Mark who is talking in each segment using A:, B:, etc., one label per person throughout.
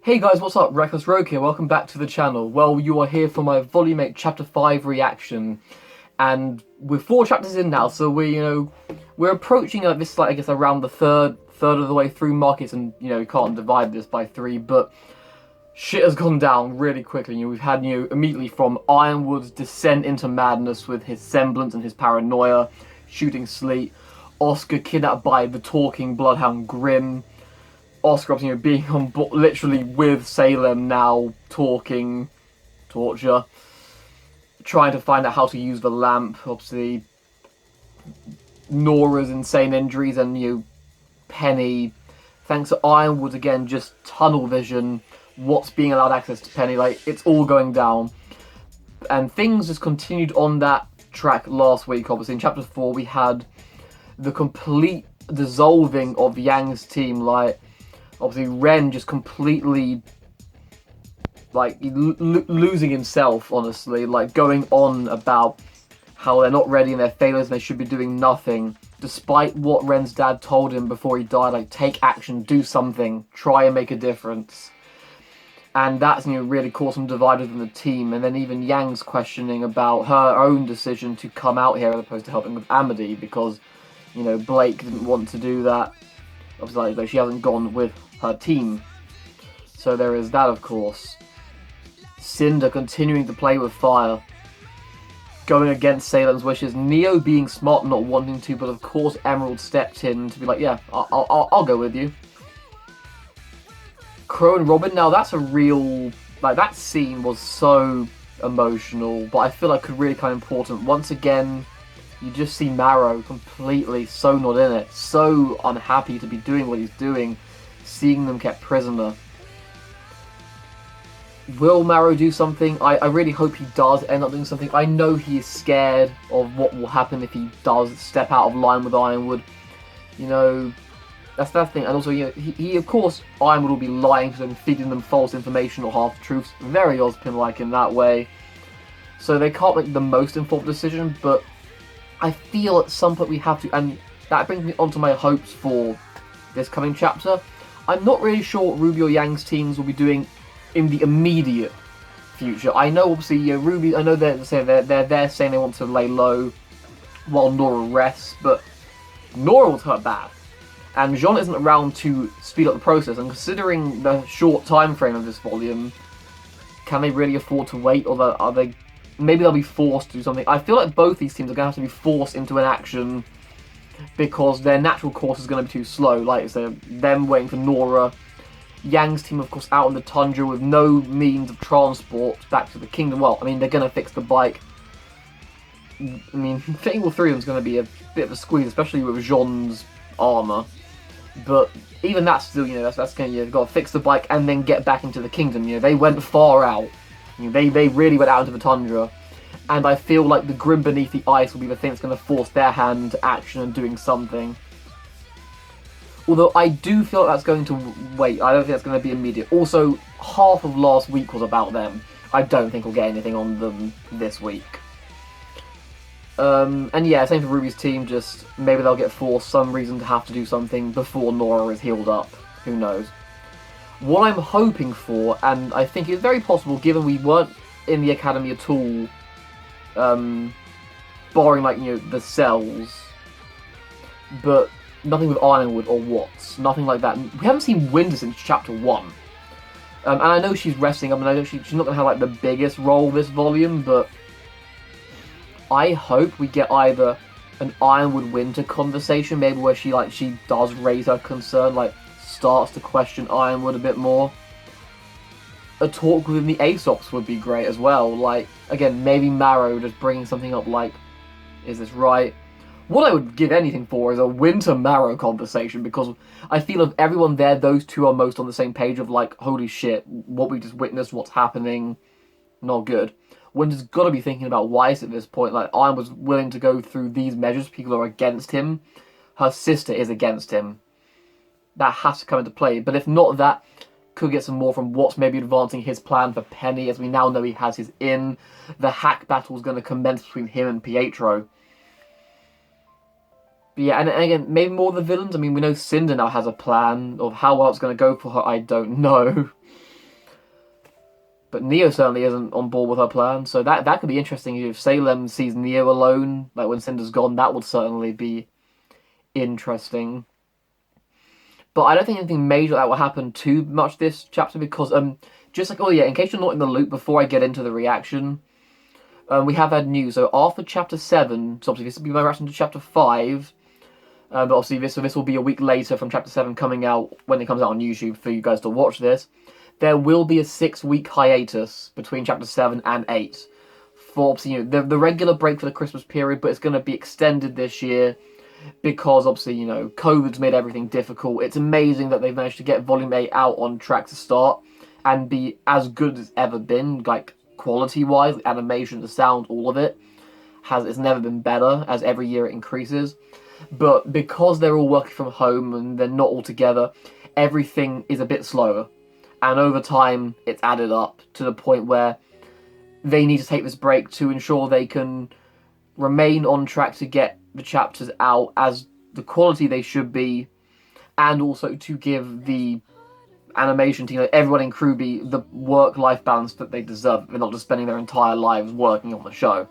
A: Hey guys, what's up? Reckless Rogue here, welcome back to the channel. Well, you are here for my Volume 8 Chapter 5 reaction, and we're 4 chapters in now, so we're approaching this, like, I guess around the third of the way through markets, and, you can't divide this by 3, but shit has gone down really quickly. We've had, immediately from Ironwood's descent into madness with his semblance and his paranoia, shooting Sleet, Oscar kidnapped by the talking bloodhound Grim, Oscar, being on literally with Salem now, talking, torture, trying to find out how to use the lamp, obviously, Nora's insane injuries, and, Penny, thanks to Ironwood again, just tunnel vision, what's being allowed access to Penny, like, it's all going down. And things just continued on that track last week, obviously. In Chapter 4, we had the complete dissolving of Yang's team, like, obviously, Ren just completely, like, losing himself, honestly, like, going on about how they're not ready and they're failures and they should be doing nothing, despite what Ren's dad told him before he died, like, take action, do something, try and make a difference. And that's, really caused some dividers in the team, and then even Yang's questioning about her own decision to come out here as opposed to helping with Amity, because, Blake didn't want to do that. Obviously, like, she hasn't gone with her team. So there is that, of course. Cinder continuing to play with fire, going against Salem's wishes. Neo being smart, not wanting to, but of course Emerald stepped in to be like, yeah, I'll go with you. Crow and Robin, now that's a real, like, that scene was so emotional, but I feel like could really kind of important. Once again, you just see Marrow completely so not in it, so unhappy to be doing what he's doing, seeing them kept prisoner. Will Marrow do something? I really hope he does end up doing something. I know he is scared of what will happen if he does step out of line with Ironwood. That's that thing. And also, he of course, Ironwood will be lying to them, feeding them false information or half-truths. Very Ozpin-like in that way. So they can't make the most informed decision, but I feel at some point we have to, and that brings me on to my hopes for this coming chapter. I'm not really sure what RWBY or Yang's teams will be doing in the immediate future. I know, obviously, RWBY, I know they're saying they want to lay low while Nora rests, but Nora was hurt bad, and Jean isn't around to speed up the process, and considering the short time frame of this volume, can they really afford to wait, or are they... Maybe they'll be forced to do something. I feel like both these teams are going to have to be forced into an action because their natural course is going to be too slow. Like, so them waiting for Nora. Yang's team, of course, out in the tundra with no means of transport back to the kingdom. Well, I mean, they're going to fix the bike. I mean, fitting all 3 of them is going to be a bit of a squeeze, especially with Jean's armor. But even that's still, that's going to, you've got to fix the bike and then get back into the kingdom. They went far out. They really went out into the tundra, and I feel like the Grim beneath the ice will be the thing that's going to force their hand to action and doing something. Although I do feel like that's going to wait. I don't think that's going to be immediate. Also, half of last week was about them. I don't think we'll get anything on them this week. And yeah, same for Ruby's team, just maybe they'll get forced some reason to have to do something before Nora is healed up. Who knows? What I'm hoping for, and I think it's very possible given we weren't in the academy at all, barring, like, the cells, but nothing with Ironwood or Watts, nothing like that. We haven't seen Winder since Chapter 1. And I know she's resting up, and I know she's not going to have, like, the biggest role this volume, but I hope we get either an Ironwood Winter conversation, maybe where she does raise her concern, like, starts to question Ironwood a bit more. A talk within the Aesops would be great as well. Like, again, maybe Marrow just bringing something up like, is this right? What I would give anything for is a Winter Marrow conversation, because I feel of everyone there, those two are most on the same page of, like, holy shit, what we just witnessed, what's happening, not good. Winter's got to be thinking about why is at this point, like, Ironwood's willing to go through these measures, people are against him, her sister is against him. That has to come into play, but if not that, could get some more from Watts maybe advancing his plan for Penny, as we now know he has his in. The hack battle is going to commence between him and Pietro. But yeah, and again, maybe more of the villains. I mean, we know Cinder now has a plan. Of how well it's going to go for her, I don't know. But Neo certainly isn't on board with her plan, so that could be interesting. If Salem sees Neo alone, like when Cinder's gone, that would certainly be interesting. But I don't think anything major that will happen too much this chapter, because just like, oh yeah, in case you're not in the loop, before I get into the reaction, we have had news. So after chapter 7, so obviously this will be my reaction to chapter 5. But obviously this will be a week later from chapter 7 coming out when it comes out on YouTube for you guys to watch this. There will be a 6-week hiatus between chapter 7 and 8 for obviously, you know, the regular break for the Christmas period, but it's going to be extended this year because obviously, you know, COVID's made everything difficult. It's amazing that they've managed to get Volume 8 out on track to start and be as good as it's ever been, like quality-wise, animation, the sound, all of it. It's never been better as every year it increases. But because they're all working from home and they're not all together, everything is a bit slower. And over time, it's added up to the point where they need to take this break to ensure they can remain on track to get the chapters out as the quality they should be, and also to give the animation team, like everyone in RWBY, the work-life balance that they deserve. They're not just spending their entire lives working on the show,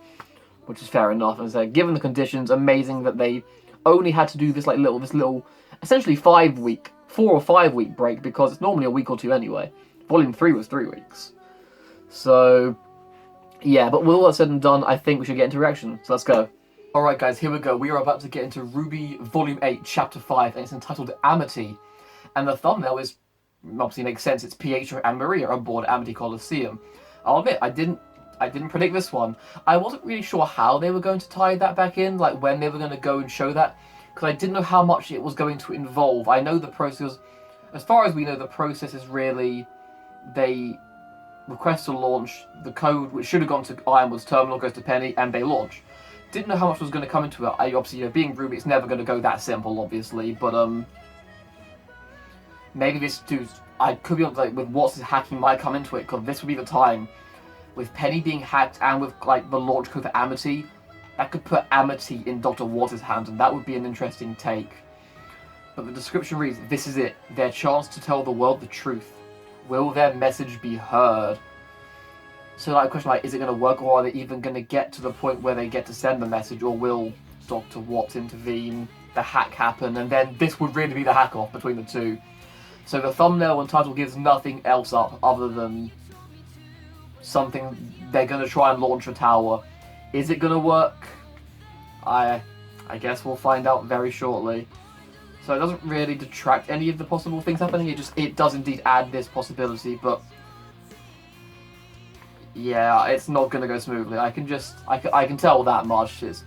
A: which is fair enough. And so, given the conditions, amazing that they only had to do this little, essentially 4 or 5 week break, because it's normally a week or two anyway. Volume 3 was 3 weeks. So, yeah, but with all that said and done, I think we should get into reaction. So let's go. Alright guys, here we go. We are about to get into RWBY Volume 8, Chapter 5, and it's entitled Amity. And the thumbnail is, obviously makes sense, it's Pietro and Maria aboard Amity Coliseum. I'll admit, I didn't predict this one. I wasn't really sure how they were going to tie that back in, like when they were going to go and show that, because I didn't know how much it was going to involve. I know the process, as far as we know, the process is really, they request to launch, the code, which should have gone to Ironwood's terminal, goes to Penny, and they launch. Didn't know how much was going to come into it. Obviously, you know, being RWBY, it's never going to go that simple, obviously, but maybe this dude, I could be like, with what's hacking might come into it, because this would be the time, with Penny being hacked and with like the launch code for Amity, that could put Amity in Dr. Watts' hands, and that would be an interesting take. But the description reads, "This is it, their chance to tell the world the truth. Will their message be heard?" So like, question like, is it going to work, or are they even going to get to the point where they get to send the message, or will Dr. Watts intervene, the hack happen, and then this would really be the hack-off between the two. So the thumbnail and title gives nothing else up other than something they're going to try and launch a tower. Is it going to work? I guess we'll find out very shortly. So it doesn't really detract any of the possible things happening, it does indeed add this possibility, but yeah, it's not going to go smoothly. I can tell that much. It's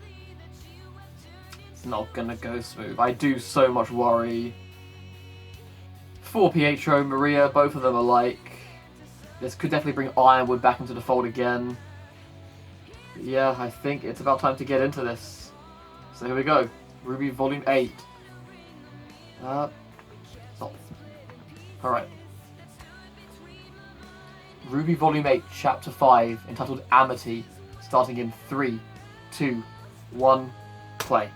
A: not going to go smooth. I do so much worry for Pietro, Maria, both of them alike. This could definitely bring Ironwood back into the fold again. But yeah, I think it's about time to get into this. So here we go. RWBY Volume 8. Stop. Alright. RWBY Volume 8, Chapter 5, entitled Amity, starting in 3, 2, 1, play.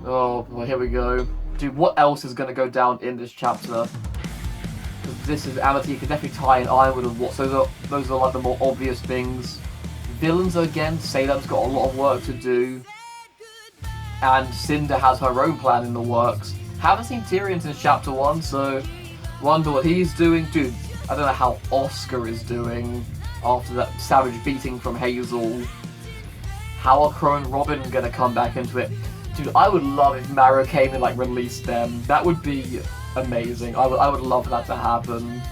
A: Oh boy, here we go. Dude, what else is going to go down in this chapter? This is Amity, you can definitely tie in Ironwood and Watts. Those are like the more obvious things. Villains again, Salem's got a lot of work to do. And Cinder has her own plan in the works. Haven't seen Tyrion since chapter 1, so wonder what he's doing. Dude, I don't know how Oscar is doing after that savage beating from Hazel. How are Crow and Robin gonna come back into it? Dude, I would love if Mara came and like released them. That would be amazing. I would love that to happen.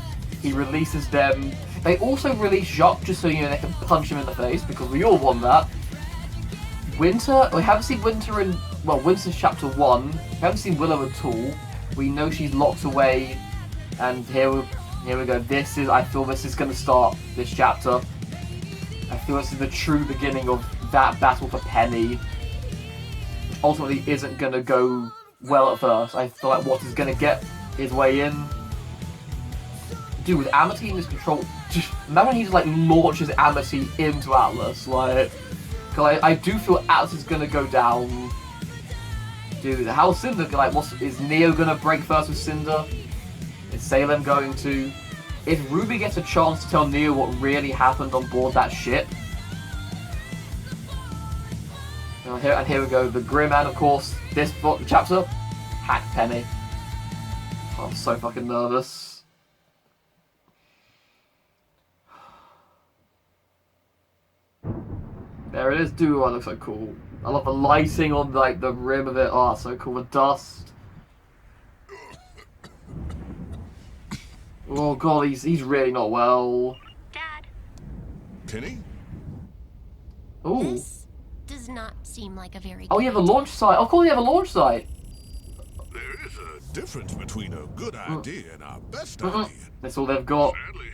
A: He releases them. They also release Jacques just so you know they can punch him in the face, because we all want that. Winter, we haven't seen Winter in, well, Winter's chapter 1. We haven't seen Willow at all. We know she's locked away, and here we go. I feel this is going to start this chapter. I feel this is the true beginning of that battle for Penny, which ultimately isn't going to go well at first. I feel like Watts is going to get his way in. Dude, with Amity in his control, just imagine he just like launches Amity into Atlas, like. Cause I do feel Atlas is gonna go down. Dude, how's Cinder like? Is Neo gonna break first with Cinder? Is Salem going to? if RWBY gets a chance to tell Neo what really happened on board that ship. And here we go, the Grim, and of course, this chapter, Hack Penny. Oh, I'm so fucking nervous. There it is. Dude, that looks so cool. I love the lighting on like the rim of it. Oh, so cool. The dust. Oh god, he's really not well.
B: Dad.
C: Penny?
A: Ooh.
B: This does not seem like a very
A: Oh,
B: good
A: you have a launch site. Of course you have a launch site.
C: There is a difference between a good idea and our best idea.
A: That's all they've got.
C: Sadly,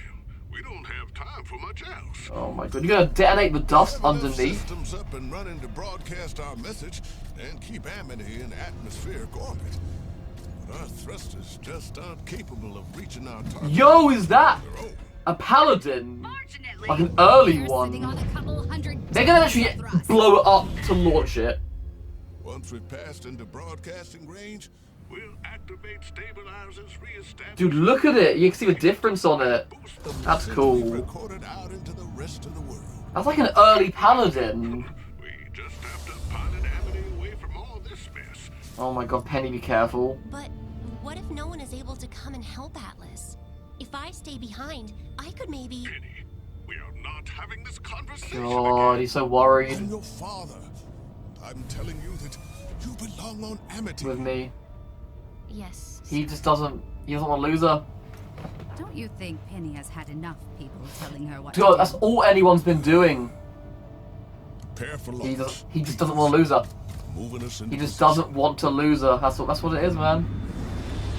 C: we don't have time for much else.
A: Oh my god, you're gonna detonate the dust underneath?
C: Systems up and running to broadcast our message and keep Amity in atmospheric orbit. But our thrusters just aren't capable of reaching our target.
A: Yo, is that a paladin? Like an early one. They're gonna actually blow it up to launch it.
C: Once we've passed into broadcasting range, we'll activate stabilizers, reestablish.
A: Dude, look at it. You can see the difference on it. That's cool.
C: Recorded out into the rest of the world.
A: That's like an early paladin.
C: We just have to pilot Amity away from all this mess.
A: Oh my god, Penny, be careful.
B: But what if no one is able to come and help Atlas? If I stay behind, I could maybe...
C: Penny, we are not having this conversation
A: God,
C: again.
A: he's so worried
C: I'm your father. I'm telling you that you belong on Amity.
A: with me.
B: Yes.
A: He just doesn't want to lose her.
D: Don't you think Penny has had enough people telling her what
A: God,
D: to
A: that's
D: do?
A: all anyone's been doing.
C: Prepare for
A: He
C: launch.
A: just doesn't want to lose her.
C: Moving us into
A: He just
C: position.
A: doesn't want to lose her. That's what it is, man.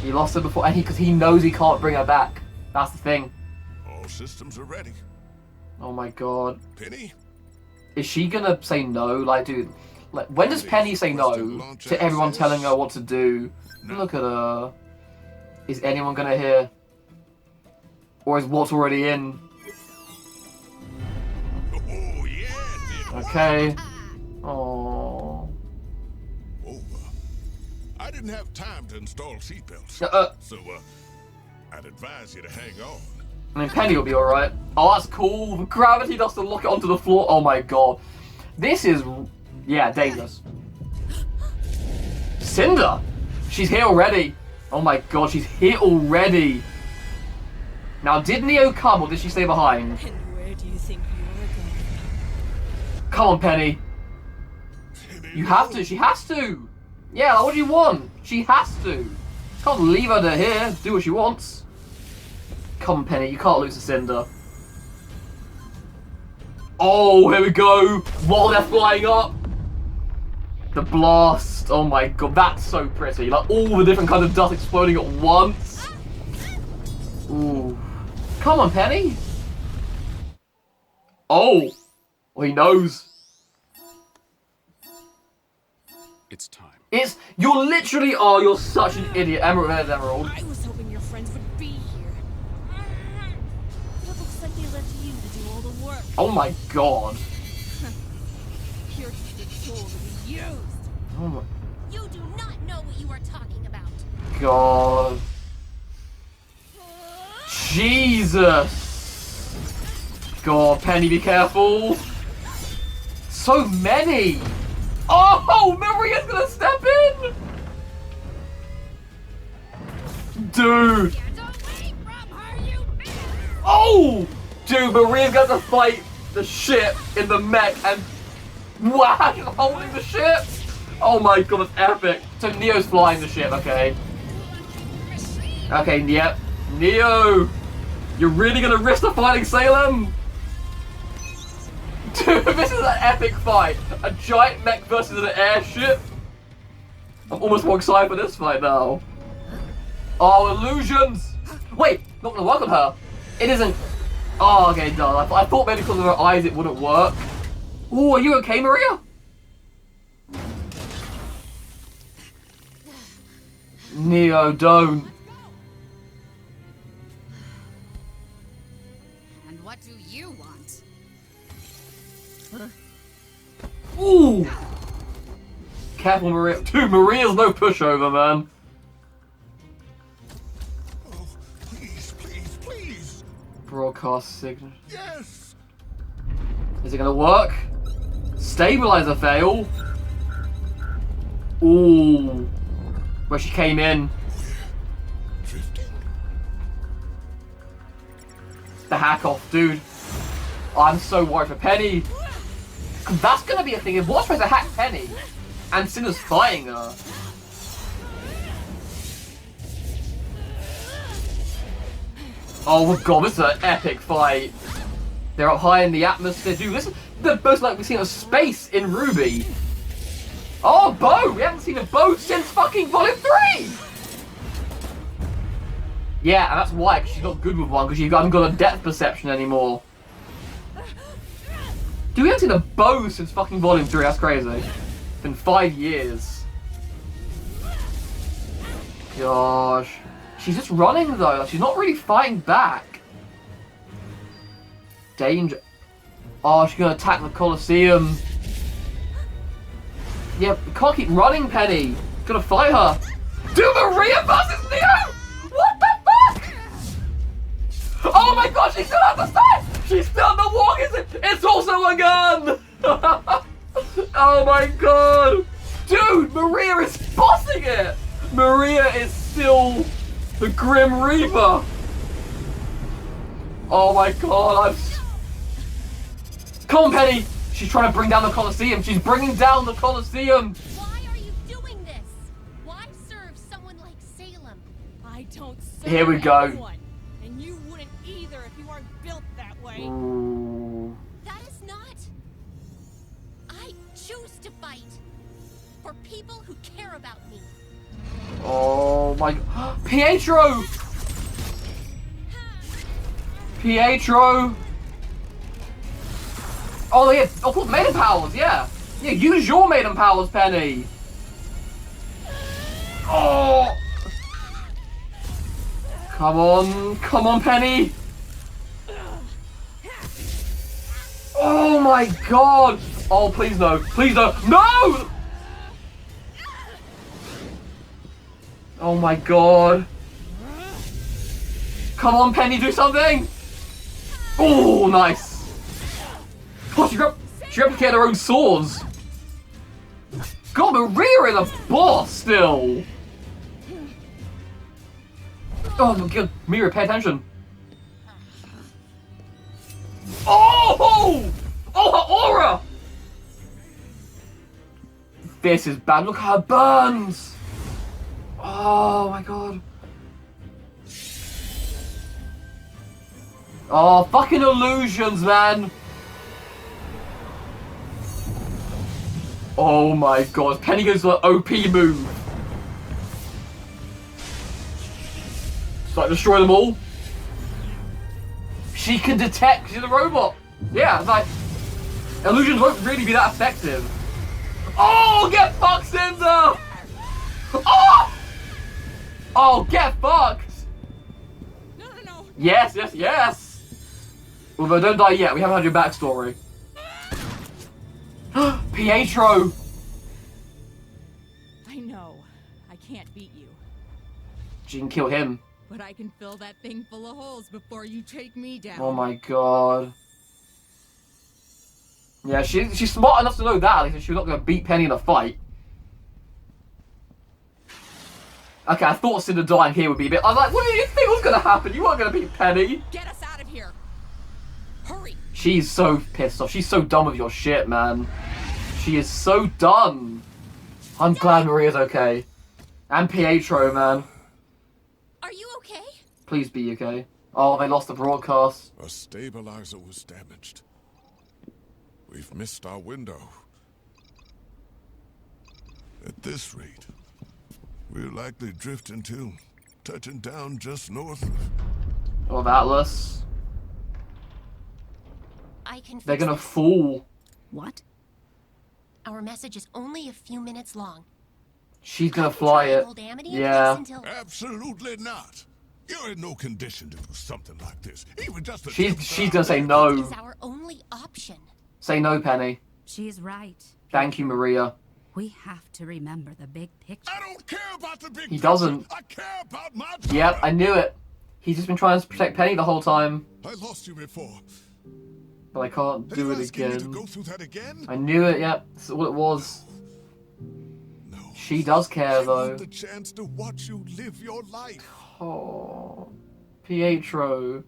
A: He lost her before, and because he knows he can't bring her back. That's the thing.
C: All systems are ready.
A: Oh my god.
C: Penny,
A: Is she gonna say no? Like, dude, like, when does Penny say no to everyone telling her what to do? Look at her. Is anyone gonna hear? Or is what's already in?
C: oh yeah,
A: Okay. Oh.
C: over. I didn't have time to install seatbelts, so I'd advise you to hang on.
A: I mean, Penny will be alright. Oh, that's cool. The gravity doesn't lock it onto the floor. Oh my god. This is, yeah, dangerous. Cinder! She's here already. Oh my god, she's here already. Now, did Neo come or did she stay behind?
E: And where do you think you're going?
A: Come on, Penny. You have to. She has to. Yeah, like, what do you want? She has to. Can't leave her to here. Do what she wants. Come on, Penny. You can't lose to Cinder. Oh, here we go. While they're flying up. The blast. Oh my god, that's so pretty. Like, all the different kinds of dust exploding at once. Ooh. Come on, Penny. Oh. Well, he knows.
F: It's time.
A: You're literally, oh, you're such an idiot. Emerald.
E: I was hoping your friends would be here. It looks like they left you to do all the work.
A: Oh my god.
E: You're just a tool to be used.
A: Oh my
B: You do not know what you are talking about.
A: god. Jesus. God, Penny, be careful. So many. Oh, Maria's gonna step in. Dude. Oh, dude, Maria's got to fight the ship in the mech, and wow, she's holding the ship. Oh my god, it's epic. So Neo's flying the ship, okay. Okay, yep. Neo, you're really gonna risk the fighting Salem? Dude, this is an epic fight. A giant mech versus an airship. I'm almost more excited for this fight now. Oh, illusions! Wait, not gonna work on her. It isn't. Oh, okay, no. I thought maybe because of her eyes it wouldn't work. Oh, are you okay, Maria? Neo, don't.
D: And what do you want?
A: Ooh! Careful, Maria. Dude, Maria's no pushover, man.
C: Oh, please, please, please.
A: Broadcast signal.
C: Yes!
A: Is it gonna work? Stabilizer fail. Ooh. Where she came in.
C: Drifting.
A: The hack off, dude. I'm so worried for Penny. That's gonna be a thing. If Watch tries to hack Penny and Cinna's fighting her. Oh my god, this is an epic fight. They're up high in the atmosphere. Dude, this is the most like we've seen of space in RWBY. Oh, bow! We haven't seen a bow since fucking Volume 3! Yeah, and that's why, because she's not good with one, because you haven't got a depth perception anymore. Dude, we haven't seen a bow since fucking Volume 3, that's crazy. It's been 5 years. Gosh. She's just running though, she's not really fighting back. Danger. Oh, she's gonna attack the Colosseum. Yeah, we can't keep running, Penny. Gotta fight her. Dude, Maria versus Neo! What the fuck? Oh my god, she's still at the side! She's still at the walk, it's also a gun! Oh my god! Dude, Maria is bossing it! Maria is still the Grim Reaper! Oh my god, Come on, Penny! She's trying to bring down the Colosseum. She's bringing down the Colosseum.
B: Why are you doing this? Why serve someone like Salem?
E: I don't serve
A: Here we go.
E: anyone, and you wouldn't either if you weren't built that way.
A: Ooh.
B: That is not. I choose to fight for people who care about me.
A: Oh my... Pietro! Pietro! Oh yeah, of course, Maiden Powers, yeah! Yeah, use your Maiden Powers, Penny! Oh! Come on, Penny! Oh my god! Oh, please no, no! Oh my god. Come on, Penny, do something! Oh, nice! Oh, she replicated her own swords! God, Maria is a boss still! Oh my god, Maria, pay attention! Oh! Oh, her aura! This is bad, look at her burns! Oh my god. Oh, fucking illusions, man! Oh my god, Penny goes for an OP move. It's like destroy them all. She can detect, she's a robot. Yeah, it's like, illusions won't really be that effective. Oh, get fucked, Cinza! Oh! Oh, get fucked!
E: No.
A: Yes. Although, don't die yet, we haven't had your backstory. Pietro!
E: I know. I can't beat you.
A: She can kill him.
E: But I can fill that thing full of holes before you take me down.
A: Oh my god. Yeah, she's smart enough to know that, like, she's not going to beat Penny in a fight. Okay, I thought Cinder dying here would be a bit... I was like, what did you think was going to happen? You weren't going to beat Penny.
E: Get us out of here. Hurry.
A: She's so pissed off. She's so done with your shit, man. She is so done. I'm glad Maria's okay. And Pietro, man.
B: Are you okay?
A: Please be okay. Oh, they lost the broadcast.
C: A stabilizer was damaged. We've missed our window. At this rate, we'll likely drift until touching down just north
A: Of Atlas.
B: I can.
A: They're
B: fix
A: gonna
B: this.
A: fall.
D: What?
B: Our message is only a few minutes long.
A: She's gonna
B: I can
A: fly
B: try and
A: it.
B: hold Amity in
A: Yeah.
B: place until...
C: Absolutely not. You're in no condition to do something like this. Even just a
A: She's gonna say no.
B: Is our only option.
A: Say no, Penny.
D: She's right.
A: Thank you, Maria.
D: We have to remember the big picture.
C: I don't care about the big
A: He doesn't.
C: picture. I care about my job.
A: Yep, I knew it. He's just been trying to protect Penny the whole time.
C: I lost you before.
A: But I can't
C: Are
A: do
C: you
A: it
C: asking me to
A: again.
C: go through that again?
A: I knew it, yeah. That's all it was.
C: No.
A: She does care,
C: I
A: though.
C: want the chance to watch you live your life.
A: Oh, Pietro.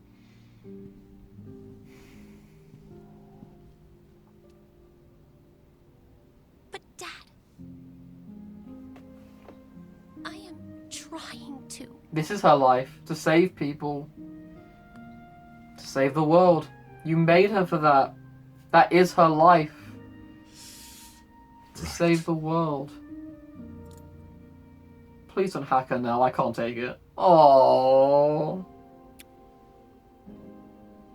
B: But Dad, I am trying to.
A: This is her life. To save people. To save the world. You made her for that. That is her life. To save the world. Please don't hack her now. I can't take it. Oh.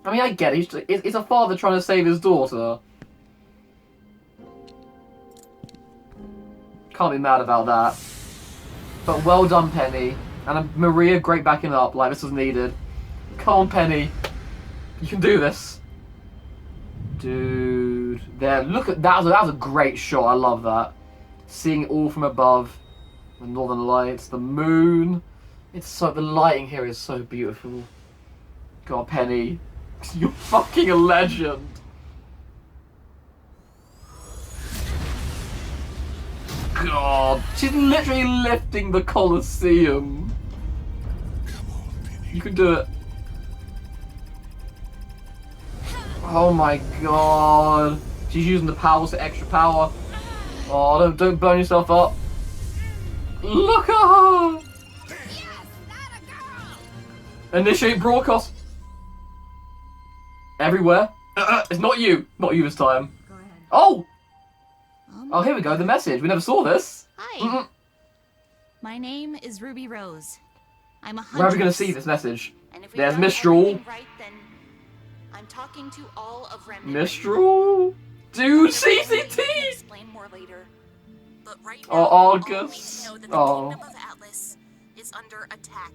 A: I mean, I get it. It's a father trying to save his daughter. Can't be mad about that. But well done, Penny. And Maria, great backing up. Like, this was needed. Come on, Penny. You can do this. Dude. There. Look at that. That was a great shot. I love that. Seeing it all from above. The northern lights. The moon. It's so... The lighting here is so beautiful. God, Penny. You're fucking a legend. God. She's literally lifting the Colosseum.
C: Come on, Penny.
A: You can do it. Oh my god. She's using the powers to extra power. Oh, don't burn yourself up. Look at her! Initiate broadcast. Everywhere. It's not you. Not you this time.
D: Go ahead.
A: Oh! Oh, here we go. The message. We never saw this.
E: Hi. My name is Ruby Rose. I'm a huntress.
A: Where are we going to see this message?
E: And if we've
A: There's
E: done
A: Mistral.
E: everything right, then I'm talking to all of Remnant.
A: Mistral? Dude, CCT!
E: Explain more later. But right now,
A: Oh,
E: all we
A: August.
E: know that the
A: Oh.
E: kingdom of Atlas is under attack.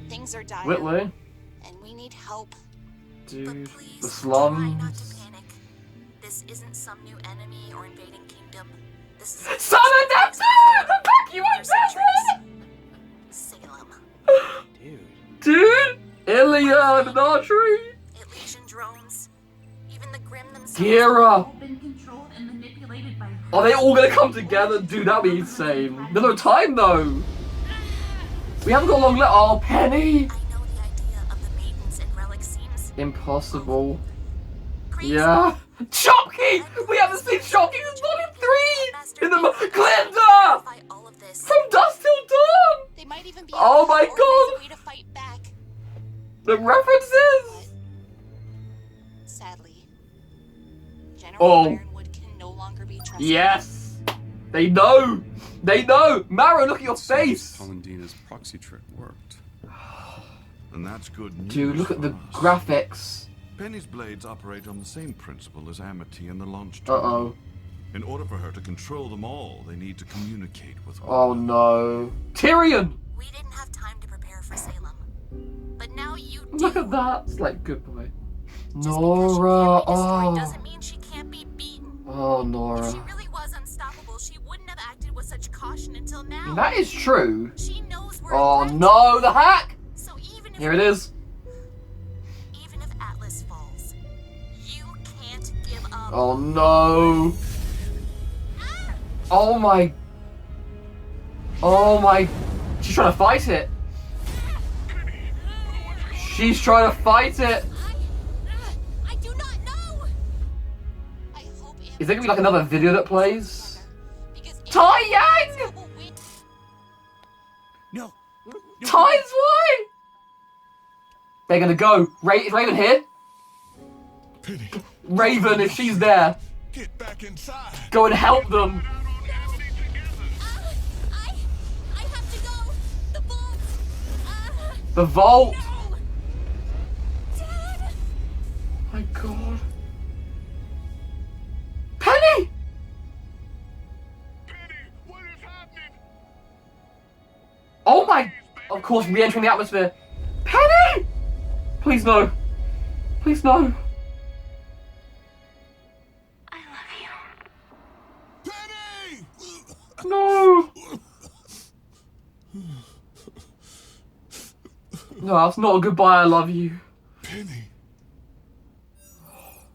E: Things are dire,
A: Whitley.
E: and we need help. But
A: Dude.
E: please
A: The
E: try not to
A: slums.
E: panic. This isn't some new enemy or invading kingdom. This is
A: Son of Neptune! The back you want
E: Salem.
A: Dude! Iliad and Archery!
E: Elysian drones. Even the Grim themselves.
A: Gira!
D: Been controlled and manipulated by
A: Are they all gonna come together? Dude, that'd be insane. There's no time though! We haven't got long left. Oh, Penny!
E: I know the idea of the maidens and relics seems
A: Impossible.
E: crazy.
A: Yeah. Shocky! We haven't seen Shocky since Volume 3! In the Glinda!
E: Fight all of this.
A: From dusk till dawn!
E: They might even be
A: Oh
E: able to
A: my
E: organize
A: God.
E: a way to fight back.
A: The references!
E: Sadly, General
A: Oh.
E: Ironwood can no longer be trusted.
A: Yes! They know! They know! Maro, look at your face!
F: Polendina's proxy trick worked.
C: And that's good news.
A: Dude, look at the
C: for us.
A: graphics.
C: Penny's blades operate on the same principle as Amity and the launch
A: Uh-oh.
C: In order for her to control them all, they need to communicate with one
A: Oh
C: another.
A: no. Tyrion!
E: We didn't have time to prepare for Salem. But now you do.
A: Look at that. It's like, good boy.
E: Just
A: Nora.
E: because she can't be destroyed
A: Oh.
E: doesn't mean she can't be beaten.
A: Oh,
E: If she
A: Nora.
E: really was unstoppable, she wouldn't have acted with such caution until now.
A: That is true.
E: She knows we're
A: Oh
E: a threat.
A: no, the hack!
E: So even if
A: Here it is.
E: even if Atlas falls, you can't give up.
A: Oh no. Oh my. Oh my. She's trying to fight it. She's trying to fight it.
B: I do not know.
E: I hope
A: Is there gonna be like another video that plays?
E: because
A: Tai Yang!
E: will win.
C: No.
A: Time's why? They're gonna go. Is Raven here?
C: Penny,
A: Raven, if she's there,
C: get back inside.
A: go and help them.
B: I have to go. The vault.
A: The vault.
B: No. Dad.
A: My god. Penny!
C: Penny, what is happening?
A: Oh my. Of course, re entering the atmosphere. Penny! Please no. Please no.
E: I love you.
C: Penny!
A: No. No, that's not a goodbye, I love you.
C: Penny.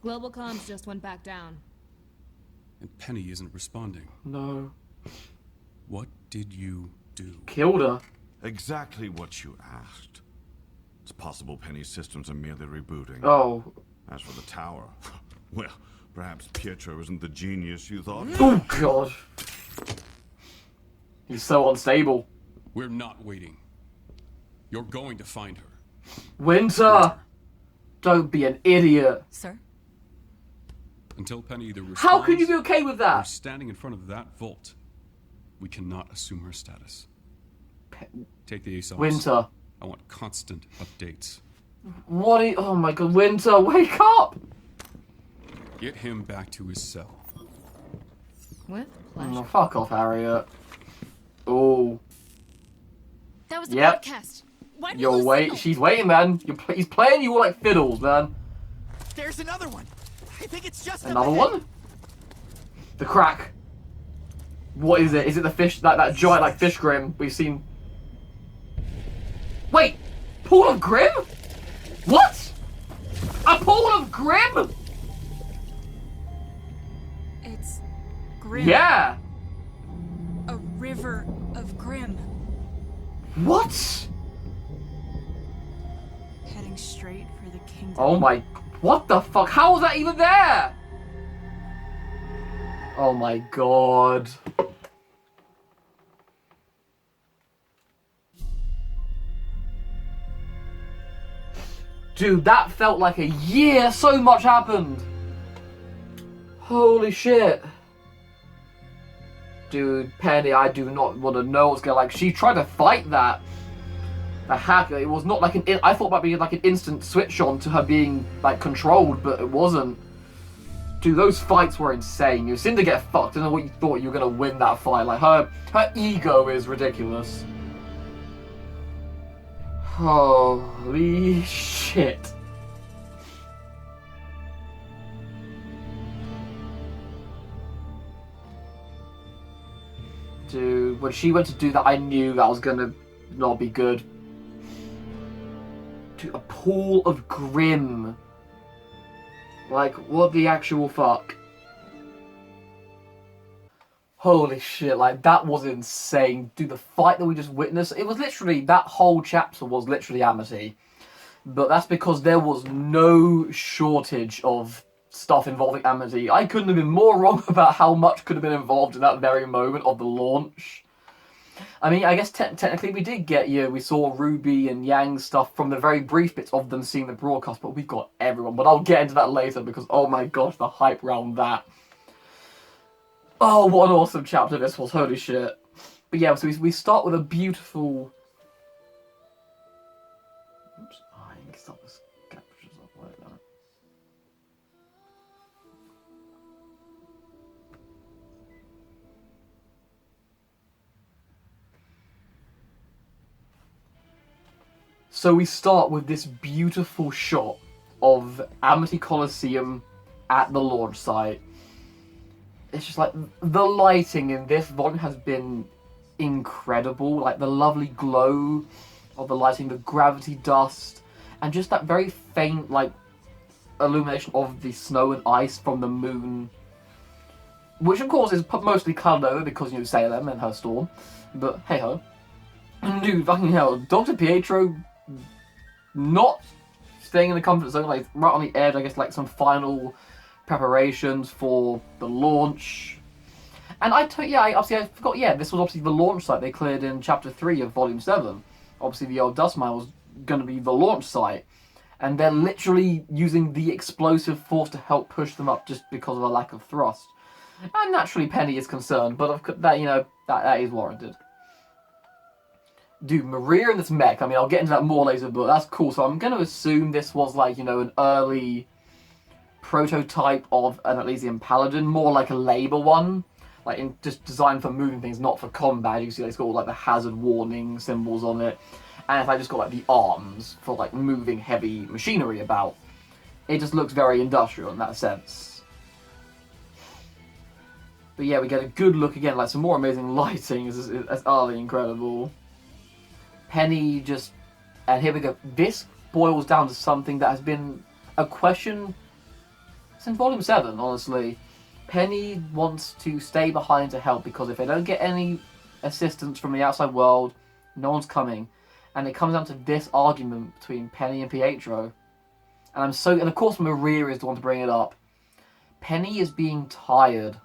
E: Global comms just went back down.
F: And Penny isn't responding.
A: No.
F: What did you do?
A: Killed her.
G: Exactly what you asked. It's possible Penny's systems are merely rebooting.
A: Oh.
G: As for the tower, well, perhaps Pietro isn't the genius you thought.
A: Oh, God. He's so unstable.
F: We're not waiting. You're going to find her.
A: Winter! Don't be an idiot.
B: Sir?
F: Until Penny either responds
A: How could you be okay with
F: or
A: that?
F: standing in front of that vault, we cannot assume her status. Take the ace off.
A: Winter.
F: I want constant updates.
A: What are you... Oh my God, Winter, wake up!
F: Get him back to his cell.
E: With pleasure.
A: Oh, fuck off, Harriet. Oh.
E: That was the
A: Yep.
E: broadcast. Why did you
A: You're
E: lose
A: wait.
E: signal?
A: She's waiting, man. He's playing you all like fiddles, man.
H: There's another one. I think it's just
A: Another
H: up ahead.
A: one? The crack. What is it? Is it the fish, that giant like fish grim we've seen? Wait! Pool of Grim? What? A pool of Grim?
E: It's grim.
A: Yeah!
E: A river of grim.
A: What?
E: Heading straight for the kingdom.
A: Oh my... What the fuck? How was that even there? Oh my God. Dude, that felt like a year. So much happened. Holy shit. Dude, Penny, I do not want to know what's going on. Like, she tried to fight that. The hacker. It was not like an... I thought it might be like an instant switch on to her being, like, controlled, but it wasn't. Dude, those fights were insane. You seemed to get fucked. I don't know what you thought you were going to win that fight. Like, her ego is ridiculous. Holy shit. Dude, when she went to do that, I knew that was gonna not be good. Dude, a pool of Grim. Like, what the actual fuck? Holy shit, like, that was insane. Dude, the fight that we just witnessed, it was literally, that whole chapter was literally Amity. But that's because there was no shortage of stuff involving Amity. I couldn't have been more wrong about how much could have been involved in that very moment of the launch. I mean, I guess technically we did get, we saw RWBY and Yang stuff from the very brief bits of them seeing the broadcast, but we've got everyone. But I'll get into that later because, oh my gosh, the hype around that. Oh, what an awesome chapter this was, holy shit. But yeah, so we start with a beautiful... Oops, I can stop this captures up like that. So we start with this beautiful shot of Amity Coliseum at the launch site. It's just like, the lighting in this volume has been incredible. Like, the lovely glow of the lighting, the gravity dust, and just that very faint, like, illumination of the snow and ice from the moon. Which, of course, is mostly coloured over because, Salem and her storm. But, hey-ho. Dude, fucking hell, Dr. Pietro not staying in the comfort zone, like, right on the edge, I guess, like, some final preparations for the launch. And I forgot, this was obviously the launch site they cleared in Chapter 3 of Volume 7. Obviously, the old dust mine was going to be the launch site. And they're literally using the explosive force to help push them up just because of a lack of thrust. And naturally, Penny is concerned, but that, that is warranted. Dude, Maria in this mech, I mean, I'll get into that more later, but that's cool. So I'm going to assume this was, like, an early prototype of an Elysian Paladin, more like a labor one, like just designed for moving things, not for combat. You see, it's got all like the hazard warning symbols on it, and if I just got like the arms for like moving heavy machinery about, it just looks very industrial in that sense. But yeah, we get a good look again, like some more amazing lighting. It's utterly incredible. Penny just And here we go. This boils down to something that has been a question since Volume 7, honestly. Penny wants to stay behind to help because if they don't get any assistance from the outside world, no one's coming. And it comes down to this argument between Penny and Pietro. And of course Maria is the one to bring it up. Penny is being tired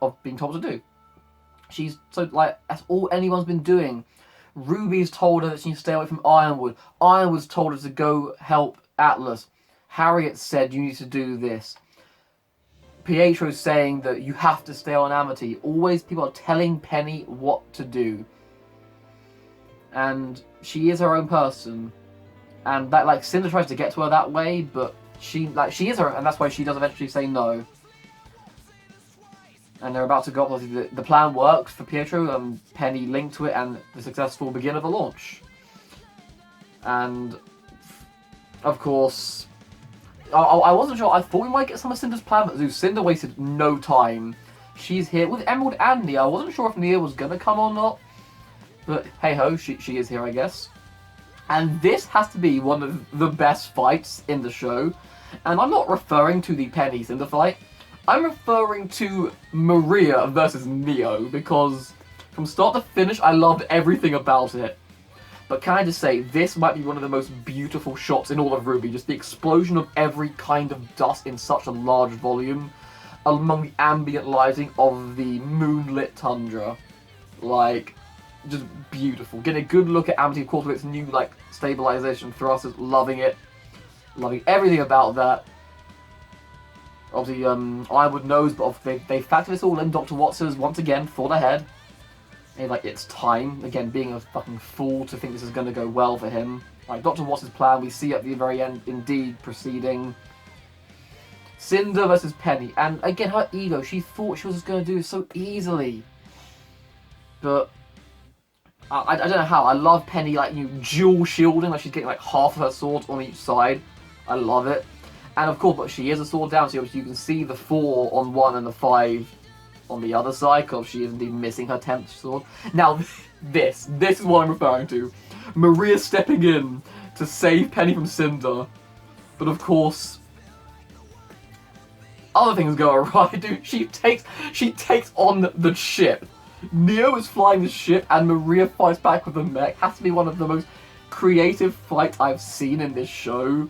A: of being told what to do. She's so, like, that's all anyone's been doing. Ruby's told her that she needs to stay away from Ironwood. Ironwood's told her to go help Atlas. Harriet said you need to do this. Pietro's saying that you have to stay on Amity. Always people are telling Penny what to do. And she is her own person. And that, like, Cinder tries to get to her that way, but she is her, and that's why she does eventually say no. And they're about to go up. The plan works for Pietro, and Penny linked to it, and the successful begin of the launch. And, of course, I wasn't sure. I thought we might get some of Cinder's plan, but Cinder wasted no time. She's here with Emerald and Nia. I wasn't sure if Nia was going to come or not. But, hey-ho, she is here, I guess. And this has to be one of the best fights in the show. And I'm not referring to the Penny Cinder fight. I'm referring to Maria versus Neo, because from start to finish, I loved everything about it. But can I just say, this might be one of the most beautiful shots in all of RWBY. Just the explosion of every kind of dust in such a large volume, among the ambient lighting of the moonlit tundra. Like, just beautiful. Getting a good look at Amity, of course, with its new, like, stabilization thrusters. Loving it. Loving everything about that. Obviously, Ironwood knows, but they factor this all in. Dr. Watson's once again thought ahead. And like, it's time. Again, being a fucking fool to think this is going to go well for him. Like, Dr. Watson's plan, we see at the very end, indeed, proceeding. Cinder versus Penny. And again, her ego, she thought she was just going to do it so easily. But I don't know how. I love Penny, like, dual shielding. Like, she's getting, like, half of her swords on each side. I love it. And of course, but she is a sword down, so you can see the 4 on one and the 5 on the other side, because she is indeed missing her 10th sword. Now, this is what I'm referring to. Maria stepping in to save Penny from Cinder. But of course, other things go awry, dude. She takes on the ship. Neo is flying the ship, and Maria fights back with the mech. Has to be one of the most creative fights I've seen in this show.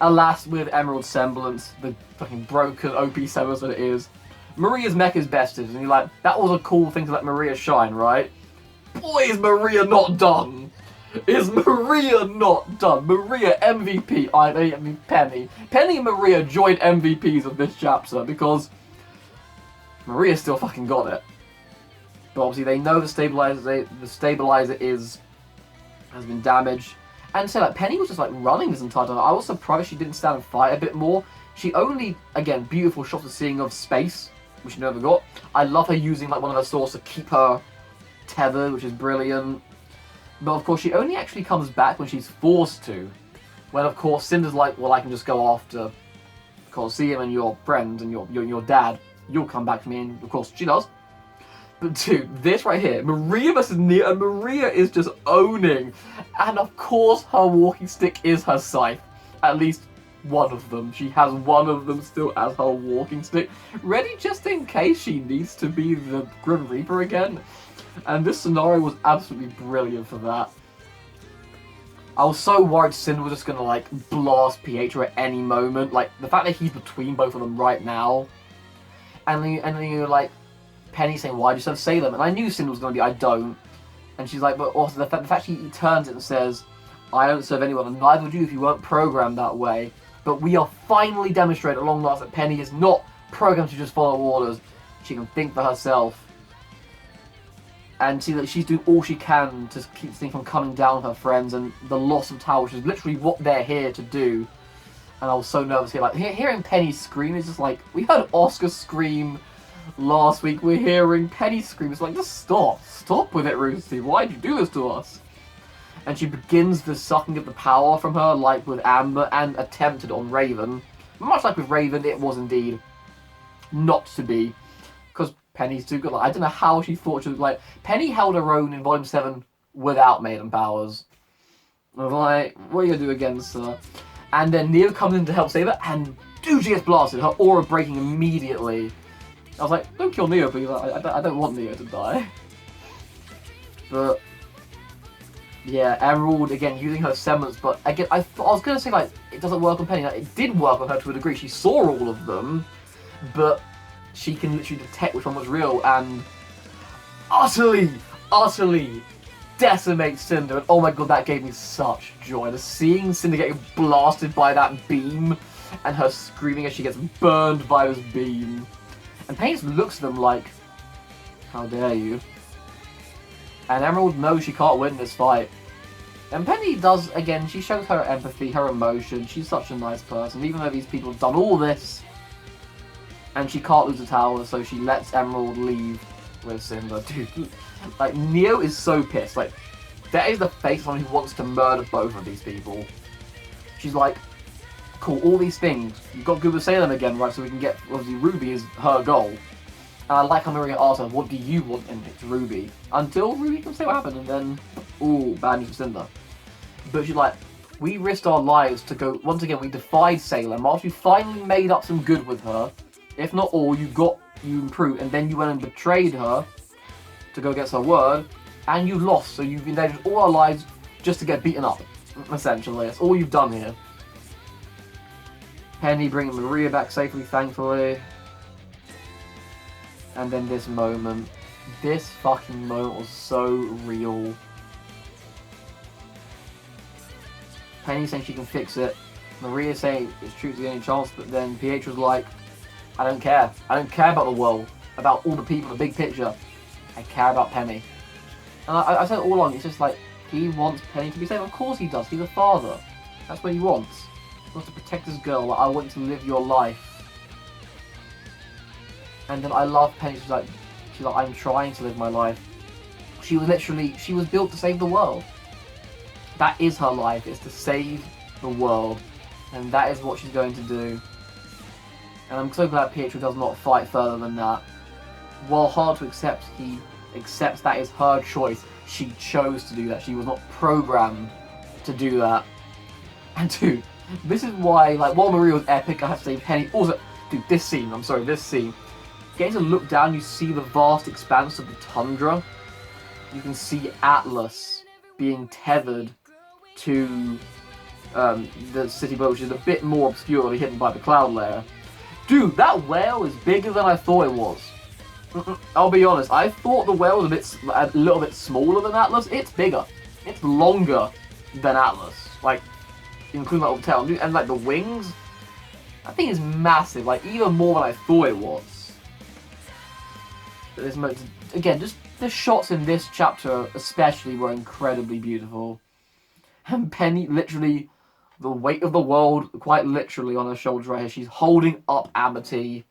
A: Alas, with Emerald's semblance, the fucking broken OP semblance that it is, Maria's mech is bested, and you're like, that was a cool thing to let Maria shine, right? Boy, is Maria not done! Is Maria not done? Maria MVP, I mean Penny. Penny and Maria joint MVPs of this chapter, because Maria still fucking got it. But obviously they know the stabilizer has been damaged. And so, like, Penny was just, like, running this entire time. I was surprised she didn't stand and fight a bit more. She only, again, beautiful shots of seeing of space, which she never got. I love her using, like, one of her swords to keep her tethered, which is brilliant. But, of course, she only actually comes back when she's forced to. When, of course, Cinder's like, well, I can just go after Colosseum and your friend and your dad. You'll come back to me, and, of course, she does. But dude, this right here, Maria versus Nia, and Maria is just owning. And of course her walking stick is her scythe. At least one of them. She has one of them still as her walking stick. Ready just in case she needs to be the Grim Reaper again. And this scenario was absolutely brilliant for that. I was so worried Cinder was just going to, like, blast Pietro at any moment. Like, the fact that he's between both of them right now. And then you're like, Penny saying, why do you just say them? And I knew Cinder was going to be, I don't. And she's like, but also the fact she turns it and says, I don't serve anyone, and neither would you if you weren't programmed that way. But we are finally demonstrating at long last that Penny is not programmed to just follow orders. She can think for herself. And see that she's doing all she can to keep things from coming down on her friends, and the loss of Tower, which is literally what they're here to do. And I was so nervous here. Like, hearing Penny scream is just like, we heard Oscar scream last week, we're hearing Penny scream. It's like, just stop. Stop with it, RoosterTeeth. Why'd you do this to us? And she begins the sucking of the power from her, like with Amber, and attempted on Raven. Much like with Raven, it was indeed not to be. Because Penny's too good. Like, I don't know how she thought she was like... Penny held her own in Volume 7 without Maiden Powers. I'm like, what are you gonna do again, sir? And then Neo comes in to help save her, and dude, she gets blasted. Her aura breaking immediately. I was like, don't kill Neo, please. I don't want Neo to die. But yeah, Emerald again using her semblance, but again, I was gonna say like it doesn't work on Penny. Like, it did work on her to a degree. She saw all of them, but she can literally detect which one was real and utterly decimate Cinder. And oh my god, that gave me such joy. Just seeing Cinder getting blasted by that beam and her screaming as she gets burned by this beam. And Penny just looks at them like, how dare you? And Emerald knows she can't win this fight. And Penny does, again, she shows her empathy, her emotion. She's such a nice person, even though these people have done all this. And she can't lose the tower, so she lets Emerald leave with Cinder. Dude, like, Neo is so pissed. Like, that is the face of someone who wants to murder both of these people. She's like, cool, all these things. You've got good with Salem again, right, so we can get, obviously, RWBY is her goal. And I like how Maria asks her, what do you want in it to RWBY? Until RWBY can say what happened, and then, ooh, bad news for Cinder. But she's like, we risked our lives to go, once again, we defied Salem. After you finally made up some good with her, if not all, you improved, and then you went and betrayed her to go against her word, and you lost, so you've endangered all our lives just to get beaten up, essentially. That's all you've done here. Penny bringing Maria back safely, thankfully. And then this moment. This fucking moment was so real. Penny saying she can fix it. Maria saying it's true to the only chance, but then Pietro's like, I don't care. I don't care about the world, about all the people, the big picture. I care about Penny. And I said all along, it's just like, he wants Penny to be safe. Of course he does. He's a father. That's what he wants. He wants to protect his girl. Like, I want you to live your life. And then I love Penny. She's like, I'm trying to live my life. She was built to save the world. That is her life. It's to save the world. And that is what she's going to do. And I'm so glad Pietro does not fight further than that. While hard to accept, he accepts that is her choice. She chose to do that. She was not programmed to do that. And dude, this is why, like, while Maria was epic, I have to say Penny. Also, dude, this scene. Getting to look down, you see the vast expanse of the tundra. You can see Atlas being tethered to the city boat, which is a bit more obscurely hidden by the cloud layer. Dude, that whale is bigger than I thought it was. I'll be honest, I thought the whale was a little bit smaller than Atlas. It's bigger. It's longer than Atlas. Like, including that little tail. And like the wings, I think it's massive. Like, even more than I thought it was. This moment, again, just the shots in this chapter especially were incredibly beautiful. And Penny, literally, the weight of the world, quite literally on her shoulders right here. She's holding up Amity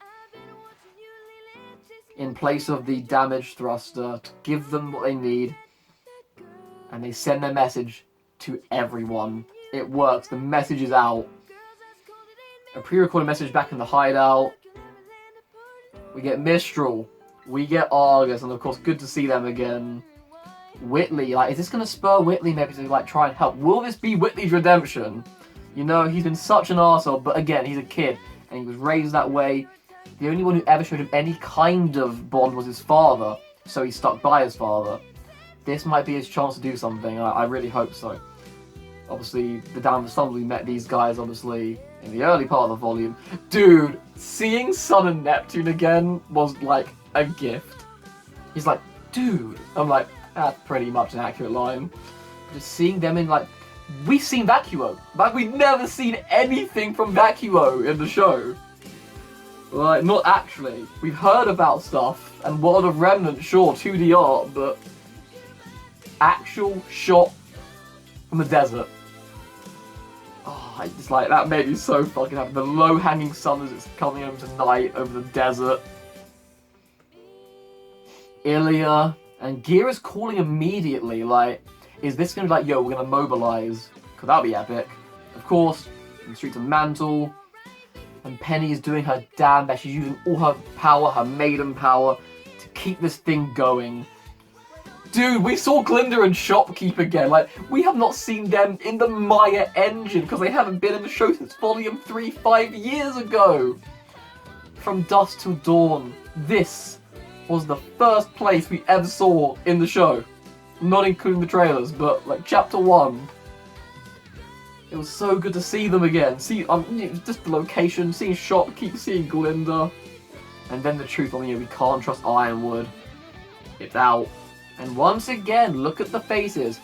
A: in place of the damaged thruster to give them what they need. And they send their message to everyone. It works. The message is out. A pre-recorded message back in the hideout. We get Mistral. We get Argus, and of course, good to see them again. Whitley, like, is this going to spur Whitley maybe to, like, try and help? Will this be Whitley's redemption? You know, he's been such an arsehole, but again, he's a kid, and he was raised that way. The only one who ever showed him any kind of bond was his father, so he stuck by his father. This might be his chance to do something, I really hope so. Obviously, the Down the Sun, we met these guys, obviously, in the early part of the volume. Dude, seeing Sun and Neptune again was, like, a gift. He's like, dude. I'm like, that's pretty much an accurate line. Just seeing them in, like, we've seen Vacuo. Like, we've never seen anything from Vacuo in the show. Like, not actually. We've heard about stuff, and World of Remnant, sure, 2D art, but actual shot from the desert. Oh, I just, like, that made me so fucking happy. The low-hanging sun as it's coming over tonight, over the desert. Ilya and Gira's calling immediately, like, is this going to be like, yo, we're going to mobilize? Because that'll be epic. Of course, in the streets of Mantle, and Penny is doing her damn best. She's using all her power, her maiden power, to keep this thing going. Dude, we saw Glinda and Shopkeep again. Like, we have not seen them in the Maya engine because they haven't been in the show since Volume 3 5 years ago. From Dusk Till Dawn, this was the first place we ever saw in the show. Not including the trailers, but like Chapter 1. It was so good to see them again. See, just the location, seeing Shopkeep, seeing Glinda. And then the truth on, we can't trust Ironwood. It's out. And once again, look at the faces.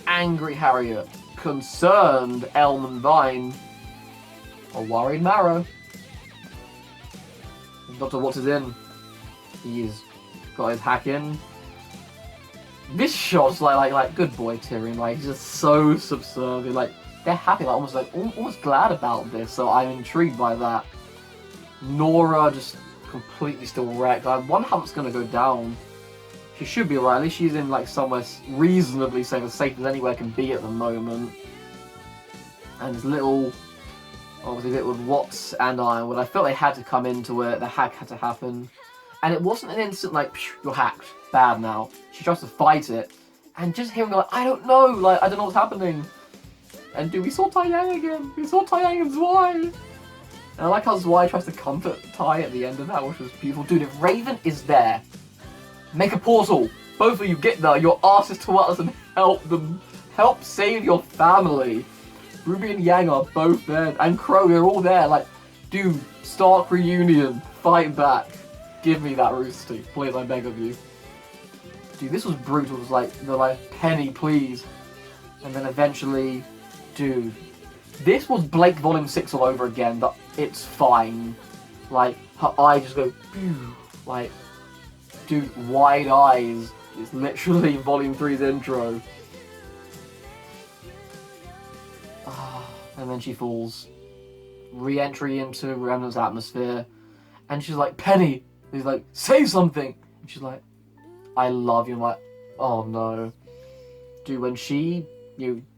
A: Angry Harriet, concerned Elm and Vine, a worried Marrow. Dr. Watts is in. He's got his hack in. This shot's like good boy Tyrion. Like, he's just so subservient. Like, they're happy, almost glad about this. So I'm intrigued by that. Nora just completely still wrecked. I wonder how it's gonna go down. She should be alright. At least she's in like somewhere reasonably safe, as safe as anywhere can be at the moment. And this little, obviously, bit with Watts and Ironwood. I felt they had to come into it. The hack had to happen, and it wasn't an instant like you're hacked, bad now. She tries to fight it, and just hearing like I don't know, like I don't know what's happening. And dude, we saw Tai Yang again. We saw Tai Yang and Zwei. And I like how Zwei tries to comfort Tai at the end of that, which was beautiful. Dude, if Raven is there, make a portal. Both of you get there. Your asses to us and help them. Help save your family. Ruby and Yang are both there. And Crow, they're all there. Like, dude, Stark reunion. Fight back. Give me that RoosterTeeth. Please, I beg of you. Dude, this was brutal. It was like, they're like, Penny, please. And then eventually, dude. This was Blake Volume 6 all over again, but it's fine. Like, her eyes just go, phew. Like, dude, wide eyes. It's literally Volume 3's intro. And then she falls. Re-entry into Remnant's atmosphere. And she's like, Penny! He's like, say something! And she's like, I love you. I'm like, oh no. Dude, when she,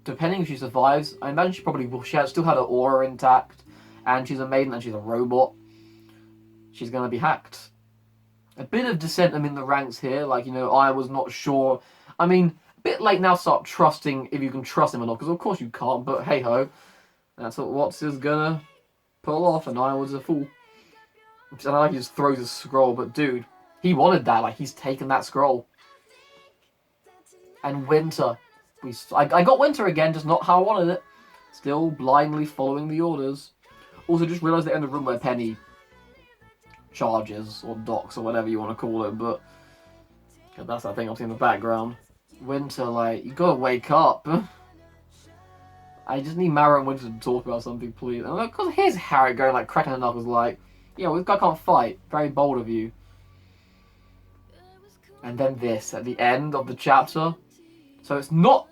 A: depending if she survives, I imagine she probably will. She still had her aura intact. And she's a maiden and she's a robot. She's gonna be hacked. A bit of dissension in the ranks here. Like, I was not sure. I mean, a bit late now to start trusting if you can trust him or not. Because of course you can't, but hey ho. That's what Watts is gonna pull off, and I was a fool. And I like he just throws his scroll, but dude, he wanted that. Like, he's taken that scroll. And Winter. I got Winter again, just not how I wanted it. Still blindly following the orders. Also, just realised they're in the room where Penny charges, or docks, or whatever you want to call it, but that's that thing I've seen in the background. Winter, like, you gotta wake up. I just need Mara and Winter to talk about something, please. And because here's Harry going, like, cracking her knuckles, like, yeah, well, this guy can't fight. Very bold of you. And then this, at the end of the chapter. So it's not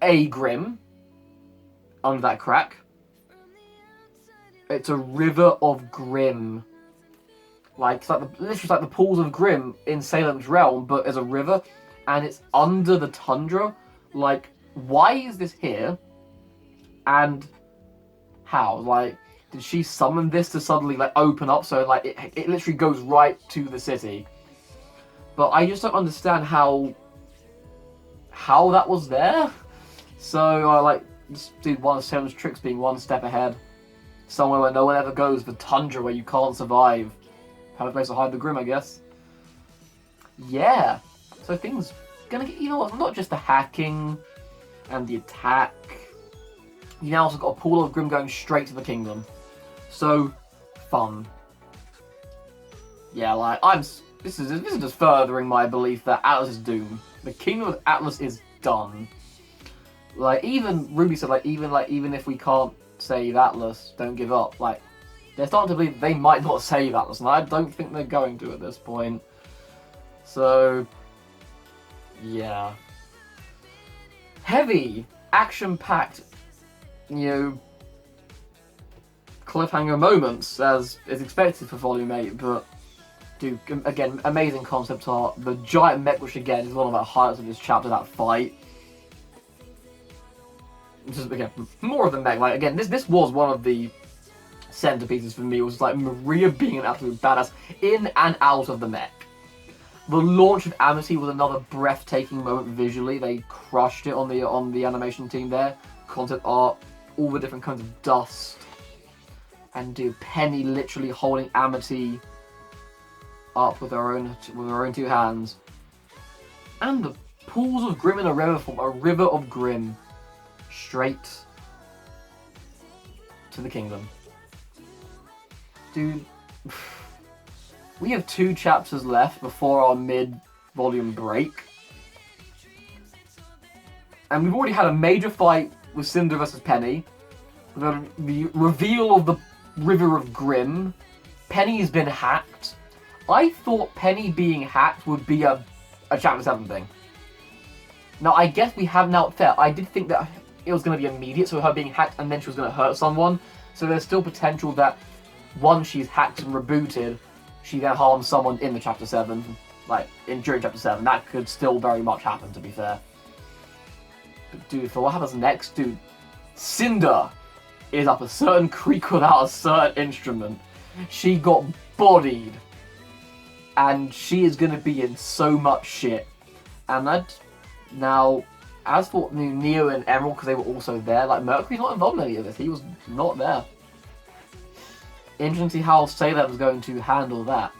A: a Grim under that crack. It's a river of Grim. Like, it's like literally like the pools of Grim in Salem's realm, but as a river. And it's under the tundra. Like, why is this here? And how? Like, did she summon this to suddenly, like, open up so, like, it literally goes right to the city? But I just don't understand how that was there. So, I like, just did one of Salem's tricks being one step ahead. Somewhere where no one ever goes, the tundra where you can't survive. Perfect place to hide the Grim, I guess. Yeah. So things gonna get, not just the hacking and the attack. You now also got a pool of Grim going straight to the kingdom. So, fun. Yeah, like, this is just furthering my belief that Atlas is doomed. The kingdom of Atlas is done. Like, even Ruby said, like, even if we can't save Atlas, don't give up. Like, they're starting to believe they might not save Atlas, and I don't think they're going to at this point. So, yeah. Heavy, action-packed, cliffhanger moments, as is expected for Volume 8, but, dude, again, amazing concept art. The giant mech, which again is one of the highlights of this chapter, that fight. Just, again, more of the mech. Like, again, this was one of the centerpieces for me. It was like Maria being an absolute badass in and out of the mech. The launch of Amity was another breathtaking moment visually. They crushed it on the animation team there. Concept art, all the different kinds of dust. And dude, Penny literally holding Amity up with her own two hands. And the pools of Grim in a river form a river of Grim. Straight to the kingdom. Dude, we have 2 chapters left before our mid-volume break. And we've already had a major fight with Cinder versus Penny. The reveal of the River of Grim. Penny's been hacked. I thought Penny being hacked would be a chapter 7 thing. Now, I guess we have now fair. I did think that it was going to be immediate, so her being hacked and then she was going to hurt someone. So there's still potential that once she's hacked and rebooted, she then harms someone in the chapter 7, like during chapter 7. That could still very much happen, to be fair. But dude, for what happens next, dude, Cinder is up a certain creek without a certain instrument. She got bodied, and she is going to be in so much shit. And now, as for Neo and Emerald, because they were also there, like Mercury's not involved in any of this. He was not there. Interesting to see how Salem's going to handle that.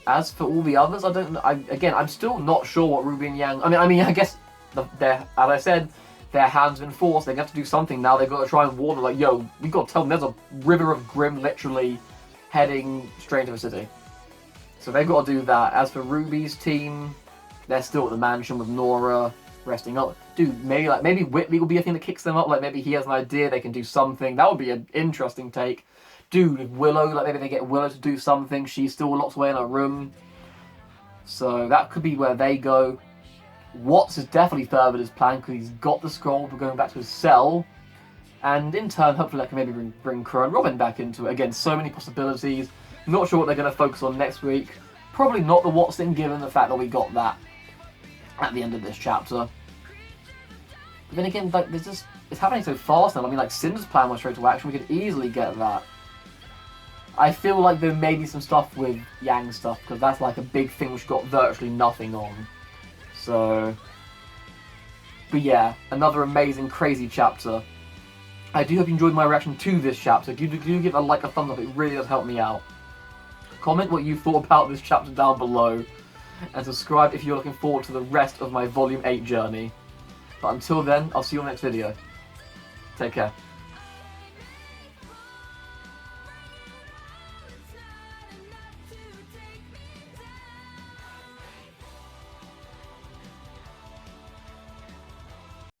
A: As for all the others, I don't know. I'm still not sure what Ruby and Yang. I mean, I guess as I said, their hands have been forced. They have to do something now. They've got to try and warn them, like, yo, we got to tell them there's a river of Grim literally heading straight into the city. So they've got to do that. As for Ruby's team, they're still at the mansion with Nora resting up. Dude, maybe Whitley will be a thing that kicks them up. Like maybe he has an idea they can do something. That would be an interesting take. Dude, with Willow, like maybe they get Willow to do something. She's still locked away in her room. So that could be where they go. Watts has definitely furthered his plan because he's got the scroll for going back to his cell. And in turn, hopefully that can maybe bring Crow and Robin back into it. Again, so many possibilities. Not sure what they're going to focus on next week. Probably not the Watts thing, given the fact that we got that at the end of this chapter. But then again, like, it's happening so fast now. I mean, like, Cinder's plan was straight to action. We could easily get that. I feel like there may be some stuff with Yang stuff, because that's like a big thing which got virtually nothing on. So, but yeah, another amazing, crazy chapter. I do hope you enjoyed my reaction to this chapter. Do give a thumbs up, it really does help me out. Comment what you thought about this chapter down below, and subscribe if you're looking forward to the rest of my Volume 8 journey. But until then, I'll see you on the next video. Take care.